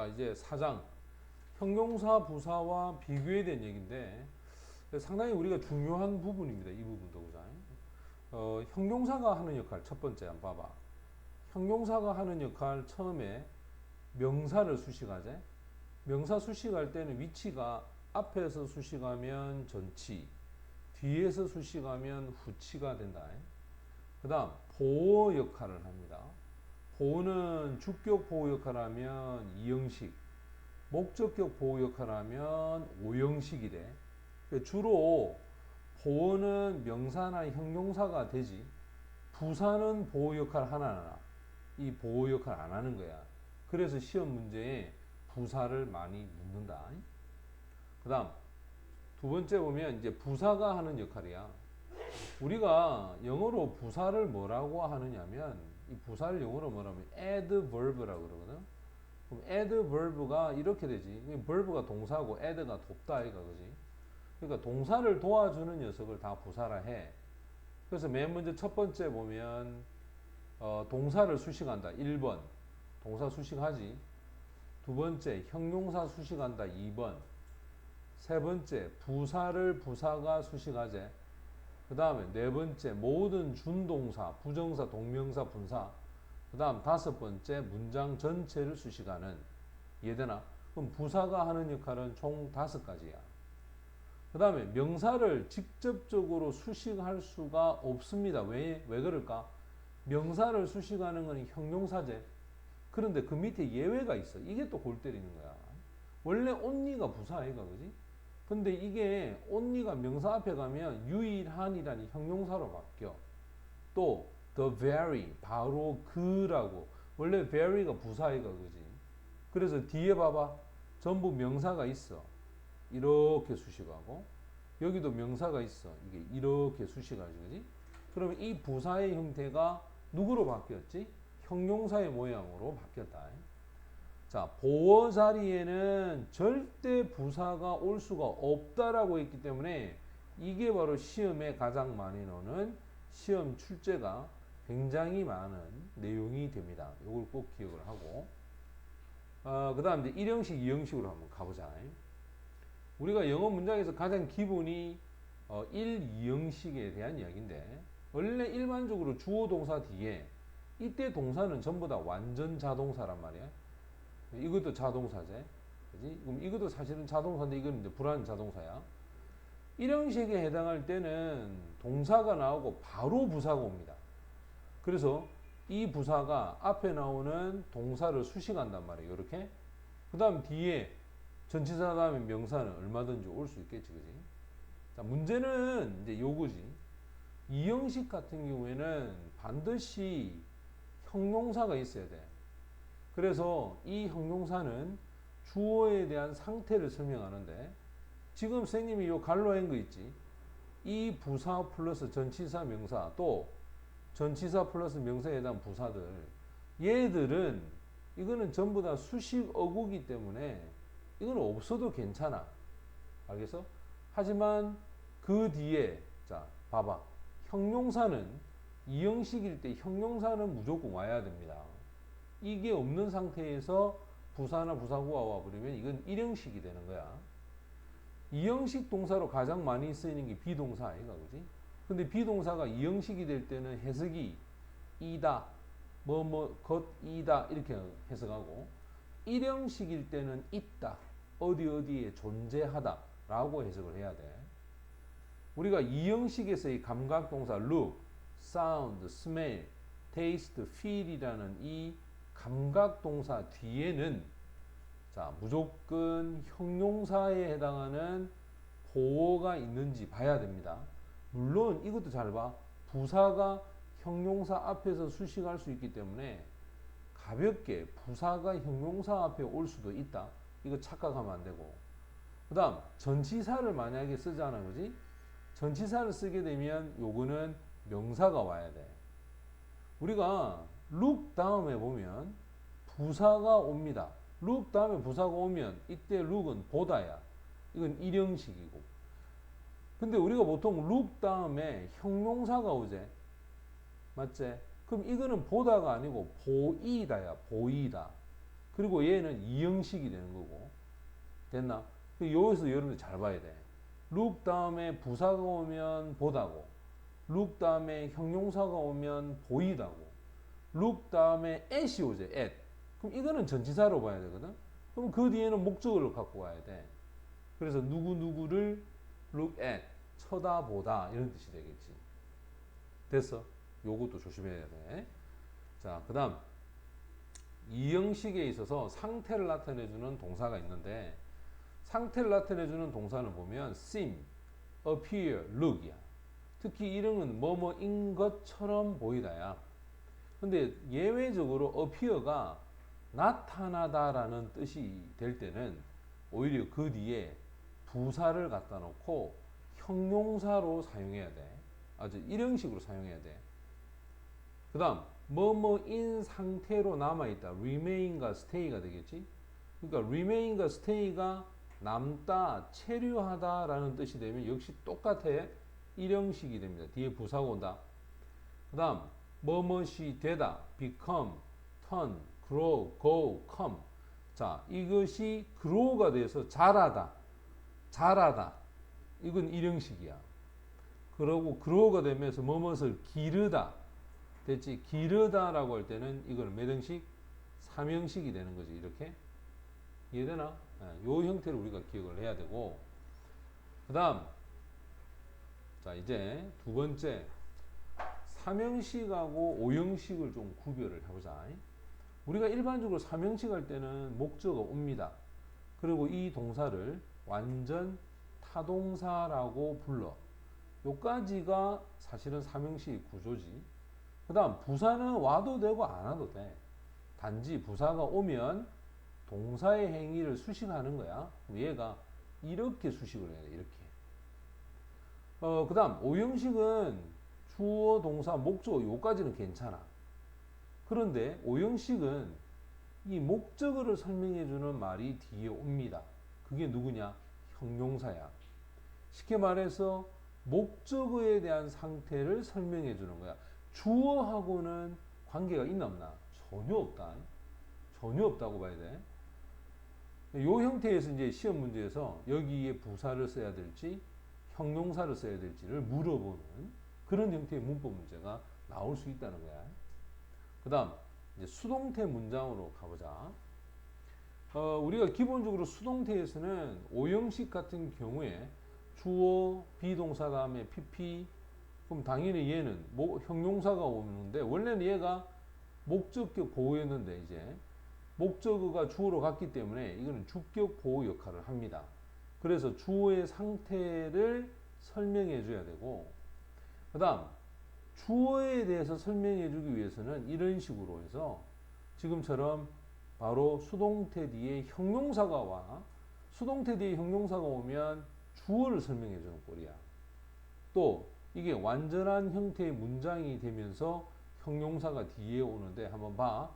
자, 이제 4장 형용사 부사와 비교에 대한 얘기인데 상당히 우리가 중요한 부분입니다. 이 부분도 그죠? 형용사가 하는 역할 첫 번째 한번 봐봐. 형용사가 하는 역할 처음에 명사를 수식하재. 명사 수식할 때는 위치가 앞에서 수식하면 전치, 뒤에서 수식하면 후치가 된다. 그 다음 보어 역할을 합니다. 보어는 주격 보어 역할을 하면 이형식, 목적격 보호 역할을 하면 오형식이래. 주로 보어는 명사나 형용사가 되지 부사는 보호 역할 하나 이 보호 역할 안 하는 거야. 그래서 시험 문제에 부사를 많이 묻는다. 그 다음 두 번째 보면 이제 부사가 하는 역할이야. 우리가 영어로 부사를 뭐라고 하느냐면 이 부사를 영어로 뭐라면 adverb라고 그러거든. 그럼 adverb가 이렇게 되지. verb가 동사고 add가 돕다 이가 그지. 그러니까 동사를 도와주는 녀석을 다 부사라 해. 그래서 맨 먼저 첫 번째 보면 동사를 수식한다. 1번 동사 수식하지. 두 번째 형용사 수식한다. 2번. 세 번째 부사를 부사가 수식하재. 그 다음에 네 번째 모든 준동사, 부정사, 동명사, 분사. 그 다음 다섯 번째 문장 전체를 수식하는. 이해되나? 그럼 부사가 하는 역할은 총 5가지야. 그 다음에 명사를 직접적으로 수식할 수가 없습니다. 왜 그럴까? 명사를 수식하는 건 형용사제. 그런데 그 밑에 예외가 있어. 이게 또 골 때리는 거야. 원래 only가 부사이가 그지? 근데 이게 only가 명사 앞에 가면 유일한이라는 형용사로 바뀌어. 또 the very 바로 그라고 원래 very가 부사이가 그지. 그래서 뒤에 봐봐 전부 명사가 있어. 이렇게 수식하고 여기도 명사가 있어. 이게 이렇게 수식하지 그지. 그러면 이 부사의 형태가 누구로 바뀌었지? 형용사의 모양으로 바뀌었다. 자, 보어 자리에는 절대 부사가 올 수가 없다라고 했기 때문에 이게 바로 시험에 가장 많이 나오는 시험 출제가 굉장히 많은 내용이 됩니다. 이걸 꼭 기억을 하고 그 다음 이제 1형식, 2형식으로 한번 가보자. 우리가 영어 문장에서 가장 기본이 1, 2형식에 대한 이야기인데 원래 일반적으로 주어 동사 뒤에 이때 동사는 전부 다 완전 자동사란 말이야. 이것도 자동사제. 그지? 그럼 이것도 사실은 자동사인데 이건 이제 불완 자동사야. 1형식에 해당할 때는 동사가 나오고 바로 부사가 옵니다. 그래서 이 부사가 앞에 나오는 동사를 수식한단 말이에요. 이렇게. 그 다음 뒤에 전치사 다음에 명사는 얼마든지 올 수 있겠지. 그지? 자, 문제는 이제 요거지. 2형식 같은 경우에는 반드시 형용사가 있어야 돼. 그래서 이 형용사는 주어에 대한 상태를 설명하는데 지금 선생님이 요 갈로한 거 있지. 이 부사 플러스 전치사 명사 또 전치사 플러스 명사에 대한 부사들 얘들은 이거는 전부 다 수식 어구기 때문에 이건 없어도 괜찮아. 알겠어? 하지만 그 뒤에 자 봐봐. 형용사는 이 형식일 때 형용사는 무조건 와야 됩니다. 이게 없는 상태에서 부사나 부사구가 와버리면 이건 1형식이 되는 거야. 2형식 동사로 가장 많이 쓰이는 게 비동사 아이가 그지? 근데 비동사가 2형식이 될 때는 해석이 이다, 것이다 이렇게 해석하고 1형식일 때는 있다, 어디에 존재하다 라고 해석을 해야 돼. 우리가 2형식에서의 감각동사 look, sound, smell, taste, feel이라는 이 감각동사 뒤에는 자 무조건 형용사에 해당하는 보어가 있는지 봐야 됩니다. 물론 이것도 잘 봐. 부사가 형용사 앞에서 수식할 수 있기 때문에 가볍게 부사가 형용사 앞에 올 수도 있다. 이거 착각하면 안 되고. 그 다음 전치사를 만약에 쓰잖아. 그지? 전치사를 쓰게 되면 요거는 명사가 와야 돼. 우리가 look 다음에 보면 부사가 옵니다. look 다음에 부사가 오면 이때 look은 보다야. 이건 1형식이고. 근데 우리가 보통 look 다음에 형용사가 오제. 맞지? 그럼 이거는 보다가 아니고 보이다야. 보이다. 그리고 얘는 이형식이 되는 거고. 됐나? 여기서 여러분들 잘 봐야 돼. look 다음에 부사가 오면 보다고, look 다음에 형용사가 오면 보이다고, look 다음에 at이 오죠. at. 그럼 이거는 전치사로 봐야 되거든. 그럼 그 뒤에는 목적어를 갖고 가야 돼. 그래서 누구누구를 look at, 쳐다보다 이런 뜻이 되겠지. 됐어? 요것도 조심해야 돼. 자, 그 다음 이 형식에 있어서 상태를 나타내주는 동사가 있는데, 상태를 나타내주는 동사는 보면 seem, appear, look이야. 특히 이런 건 뭐뭐인 것처럼 보이다야. 근데 예외적으로 appear가 나타나다라는 뜻이 될 때는 오히려 그 뒤에 부사를 갖다 놓고 형용사로 사용해야 돼. 아주 이런 형식으로 사용해야 돼. 그 다음 뭐뭐인 상태로 남아있다, remain과 stay가 되겠지. 그러니까 remain과 stay가 남다, 체류하다 라는 뜻이 되면 역시 똑같아. 일형식이 됩니다. 뒤에 부사가 온다. 그 다음 뭐뭇이 되다, become, turn, grow, go, come. 자, 이것이 grow가 돼서 자라다, 자라다. 이건 일형식이야. 그러고 grow가 되면서 뭐뭇을 기르다. 됐지? 기르다라고 할 때는 이건 몇 형식? 3형식이 되는 거지. 이렇게. 이해되나? 요 형태를 우리가 기억을 해야 되고, 그 다음 자 이제 두 번째 3형식하고 5형식을 좀 구별을 해보자. 우리가 일반적으로 3형식 할 때는 목적어 옵니다. 그리고 이 동사를 완전 타동사라고 불러. 요까지가 사실은 3형식 구조지. 그 다음 부사는 와도 되고 안 와도 돼. 단지 부사가 오면 동사의 행위를 수식하는 거야. 얘가 이렇게 수식을 해야 돼. 이렇게. 그 다음 5형식은 주어, 동사, 목적어 요까지는 괜찮아. 그런데 5형식은 이 목적어를 설명해 주는 말이 뒤에 옵니다. 그게 누구냐? 형용사야. 쉽게 말해서 목적어에 대한 상태를 설명해 주는 거야. 주어하고는 관계가 있나 없나? 전혀 없다. 전혀 없다고 봐야 돼. 요 형태에서 이제 시험 문제에서 여기에 부사를 써야 될지 형용사를 써야 될지를 물어보는 그런 형태의 문법 문제가 나올 수 있다는 거야. 그 다음 이제 수동태 문장으로 가보자. 우리가 기본적으로 수동태에서는 5형식 같은 경우에 주어, 비동사 다음에 PP, 그럼 당연히 얘는 형용사가 오는데, 원래는 얘가 목적격 보호였는데 이제 목적어가 주어로 갔기 때문에 이거는 주격 보호 역할을 합니다. 그래서 주어의 상태를 설명해 줘야 되고, 그 다음 주어에 대해서 설명해 주기 위해서는 이런 식으로 해서 지금처럼 바로 수동태 뒤에 형용사가 와. 수동태 뒤에 형용사가 오면 주어를 설명해 주는 꼴이야. 또 이게 완전한 형태의 문장이 되면서 형용사가 뒤에 오는데, 한번 봐.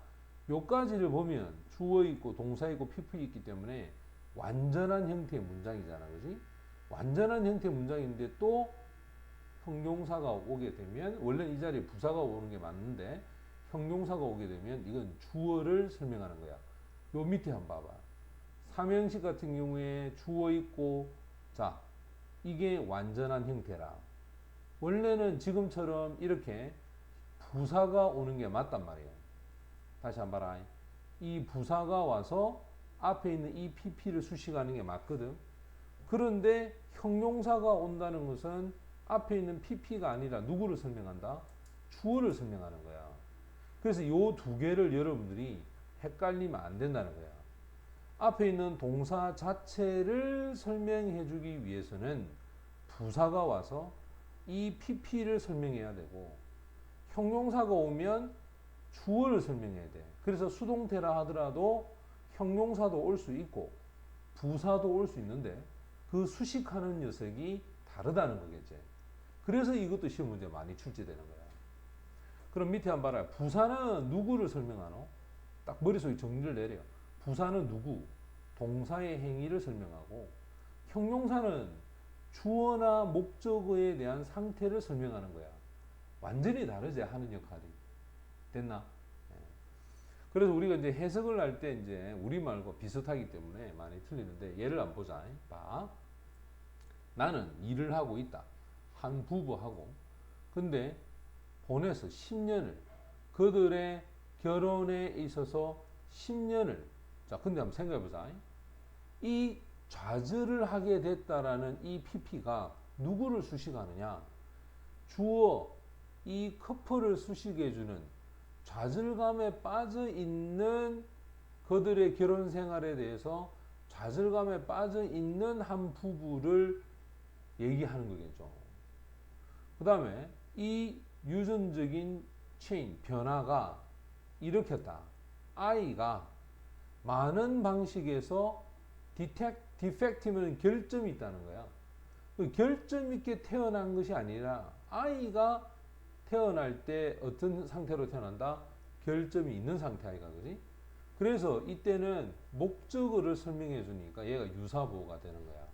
요까지를 보면 주어 있고 동사 있고 PP 있기 때문에 완전한 형태의 문장이잖아. 그지? 완전한 형태의 문장인데 또 형용사가 오게 되면, 원래 이 자리에 부사가 오는 게 맞는데 형용사가 오게 되면 이건 주어를 설명하는 거야. 요 밑에 한번 봐봐. 3형식 같은 경우에 주어 있고, 자 이게 완전한 형태라. 원래는 지금처럼 이렇게 부사가 오는 게 맞단 말이에요. 다시 한번 봐라. 이 부사가 와서 앞에 있는 이 PP를 수식하는 게 맞거든. 그런데 형용사가 온다는 것은 앞에 있는 PP가 아니라 누구를 설명한다? 주어를 설명하는 거야. 그래서 이 두 개를 여러분들이 헷갈리면 안 된다는 거야. 앞에 있는 동사 자체를 설명해 주기 위해서는 부사가 와서 이 PP를 설명해야 되고, 형용사가 오면 주어를 설명해야 돼. 그래서 수동태라 하더라도 형용사도 올 수 있고 부사도 올 수 있는데 그 수식하는 녀석이 다르다는 거겠지. 그래서 이것도 시험 문제 많이 출제되는 거야. 그럼 밑에 한번 봐라. 부사는 누구를 설명하노? 딱 머릿속에 정리를 내려. 부사는 누구? 동사의 행위를 설명하고, 형용사는 주어나 목적어에 대한 상태를 설명하는 거야. 완전히 다르지, 하는 역할이. 됐나? 네. 그래서 우리가 이제 해석을 할 때 이제 우리말과 비슷하기 때문에 많이 틀리는데 예를 한번 보자. 봐. 나는 일을 하고 있다. 한 부부하고. 근데 보내서 10년을 그들의 결혼에 있어서 10년을 자, 근데 한번 생각해 보자. 이 좌절을 하게 됐다라는 이 PP가 누구를 수식하느냐? 주어 이 커플을 수식해 주는 좌절감에 빠져 있는 그들의 결혼 생활에 대해서 좌절감에 빠져 있는 한 부부를 얘기하는 거겠죠. 그 다음에 이 유전적인 체인, 변화가 일으켰다. 아이가 많은 방식에서 디펙티브는 결점이 있다는 거야. 그 결점 있게 태어난 것이 아니라 아이가 태어날 때 어떤 상태로 태어난다? 결점이 있는 상태 아이가, 그지? 그래서 이때는 목적어를 설명해 주니까 얘가 유사보호가 되는 거야.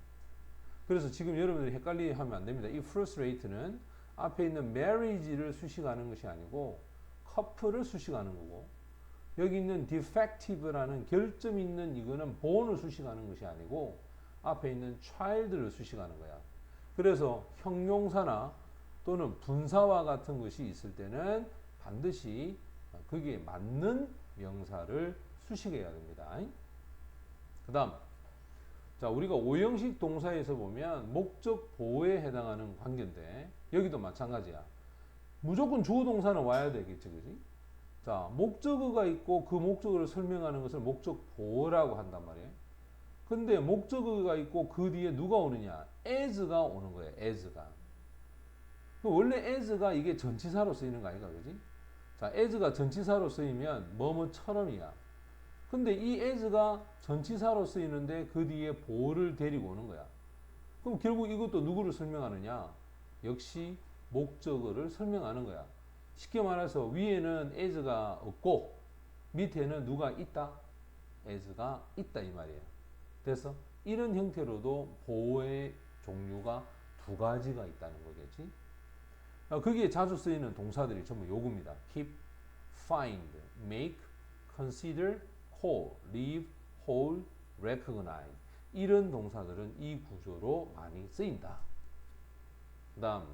그래서 지금 여러분들이 헷갈리 하면 안 됩니다. 이 frustrate는 앞에 있는 marriage를 수식하는 것이 아니고 커플을 수식하는 거고, 여기 있는 defective라는 결점 있는 이거는 born을 수식하는 것이 아니고 앞에 있는 child를 수식하는 거야. 그래서 형용사나 또는 분사와 같은 것이 있을 때는 반드시 거기에 맞는 명사를 수식해야 됩니다. 그 다음, 자, 우리가 오형식 동사에서 보면 목적 보호에 해당하는 관계인데 여기도 마찬가지야. 무조건 주어 동사는 와야 되겠지, 그지? 자, 목적어가 있고 그 목적어를 설명하는 것을 목적 보호라고 한단 말이에요. 근데 목적어가 있고 그 뒤에 누가 오느냐? as가 오는 거예요. as가. 원래 as가 이게 전치사로 쓰이는 거 아닌가, 그지? 자, as가 전치사로 쓰이면 뭐뭐처럼이야. 근데 이 as가 전치사로 쓰이는데 그 뒤에 보호를 데리고 오는 거야. 그럼 결국 이것도 누구를 설명하느냐? 역시 목적어를 설명하는 거야. 쉽게 말해서 위에는 as가 없고 밑에는 누가 있다? as가 있다 이 말이에요. 그래서 이런 형태로도 보호의 종류가 두 가지가 있다는 거겠지. 거기에 자주 쓰이는 동사들이 전부 요겁니다. keep, find, make, consider, call, leave, hold, recognize. 이런 동사들은 이 구조로 많이 쓰인다. 그 다음